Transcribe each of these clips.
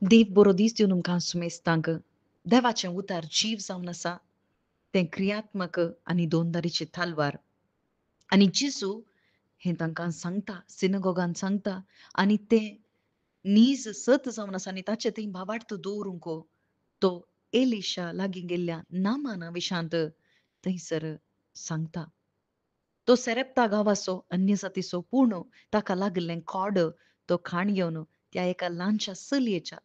देव बरो दीस दिवन तुमकां सुमेस्तांक देवाचें उतार जीव जावन आसा तें क्रियात्मक आनी दोनदारीची तलवार आनी जेजू हें तांकां सांगता सिनगोगान सांगता आनी तें नीज सत जावन आसा आनी ताचे थंय भावार्थ दवरूंक तो एलिशा लागीं गेल्ल्या नामाना विशांत थंयसर सांगता. तो सेरेप्ता गांवाचो अन्य जातीचो पूण ताका लागलें खोड तो खाण घेवन त्या एका ल्हानशा चलयेच्या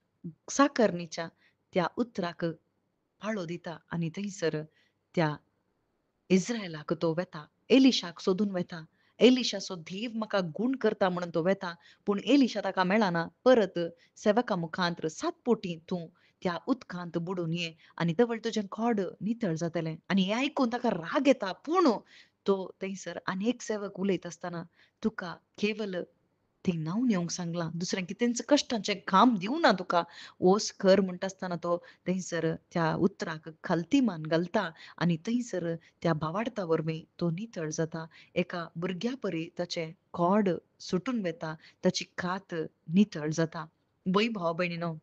साकरणीच्या त्या उतराक पाळो दिता आनी थंयसर त्या इस्रायलाक तो वेता. एलिशाक सोदून वेता. एलिशाचो देव म्हाका गूण करता म्हणून तो वेता. पूण एलिशा ताका मेळना. परत सेवका मुखांतर 7 पोटी तूं त्या उदकांत बुडून ये आनी तवळ तुजें खोड नितळ जातलें. आनी हें आयकून ताका राग येता. पूण तो थंयसर आनी एक सेवक उलयता आसतना तुका केवल थंय न्हांवन येवंक सांगलां. दुसऱ्यांक कितेंच कश्टाचें काम दिवना तुका. वोस कर म्हणटा आसतना तो थंयसर त्या उतराक खालती मान घालता आनी थंयसर त्या भावार्था वरवीं तो नितळ जाता. एका भुरग्या परी ताचें खोड सुटून वेता. ताची कात नितळ जाता. वै भाव-भयणीनो,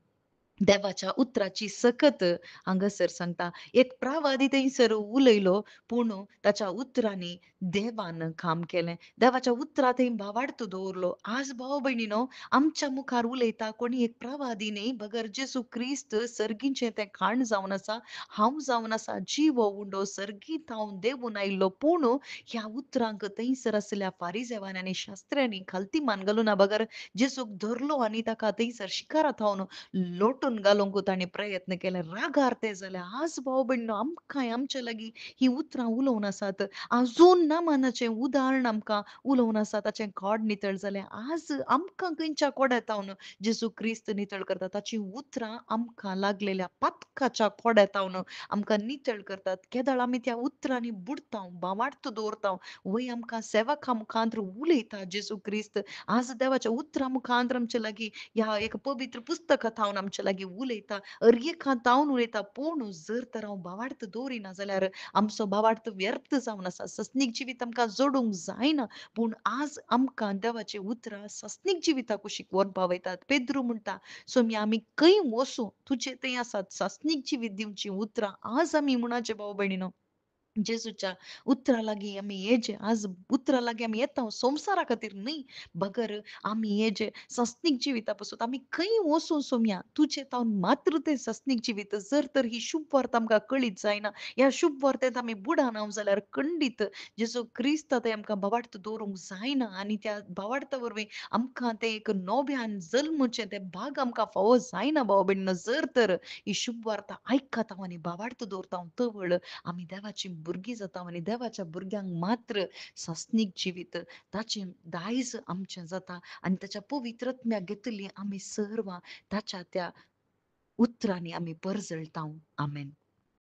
देवाच्या उतराची सकत हांगासर सांगता. एक प्रवादी थंयसर उलयलो, पूण ताच्या उतरांनी देवान काम केलें. देवाच्या उतरां थंय भावार्थ दवरलो. आज भाव-भयणीनो, आमच्या मुखार उलयता कोणी एक प्रवादी न्ही, बगर जेजू क्रिस्त सर्गीचें तें खाण जावन आसा, हांव जावन आसा, जिवो उंडो सर्गीत हांव देंवून आयिल्लो. पूण ह्या उतरांक थंयसर आसलेल्या फारिजेवांनी आनी शास्त्र्यांनी खालती मान घालूना बगर जेजूक धरलो आनी ताका थंयसर शिकारांत हावन लोटून घालूंक तांणी प्रयत्न केले. रागार ते जाले. आज भाव-भयणीनो, आमकांय आमचे लागीं हीं उतरां उलोवन आसात. अजून नामानाचें उदाहरण आमकां उलोवन आसा. ताचें खोड नितळ जालें. आज आमकां खंयच्या खोड्यांत हावन जेजू क्रिस्त नितळ करता. ताची उतरां आमकां लागलेल्या पातकाच्या खोड्यांत हावन आमकां नितळ करतात. केदाळ आमी त्या उतरांनी बुडता, भावार्थ दवरता. वय आमकां सेवका मुखांतर उलयता जेजू क्रिस्त. आज देवाच्या उतरां मुखांतर आमचे लागीं ह्या एक पवित्र पुस्तकांत हांवन आमचे लागीं उलयता. अर्येकांत हांवन उलयता. पूण जर तर हांव भावार्थ दवरिना जाल्यार आमचो भावार्थ व्यर्थ जावन आसा. सस्नीक जिवीत आमकां जडूंक जायना. पूण आज आमकां देवाची उतरां सस्नीक जिविताक कुशीक व्हरपा वयतात. पेद्रू म्हणटा, "सोम्या आमी खंय वचूं? तुजे थंय आसात सस्नीक जिवीत दिवचीं उतरां." आज आमी म्हणचे भाव-भयणीनो, जेजूच्या उतरा लागीं आमी येजे. आज उतरा लागीं आमी येता संवसारा खातीर न्हय, बगर आमी येजे सस्नीक जिविता पासून आमी खंय वचूं सोम्या, तुजें तावन मात्र तें सस्नीक जिवीत. जर तर ही शुभ वार्ता आमकां कळीत जायना, ह्या शुभ वार्तेंत आमी बुडाना जाल्यार खंडीत जेजू क्रिस्त थंय आमकां भावार्थ दवरूंक जायना आनी त्या भावार्था वरवीं आमकां तें एक नव्यान जल्मचें तें भाग आमकां फावो जायना भाव-भयणीनो. जर तर ही शुभ वार्ता आयकता आनी भावार्थ दवरता तवळ आमी देवाची भुरगीं जाता आनी देवाच्या भुरग्यांक मात्र सस्नीक जिवीत ताचें दायज आमचें जाता आनी ताच्या पवित्रत्म्या घेतली आमी सर्वां ताच्या त्या उतरांनी आमी परजळटाव. आमेन.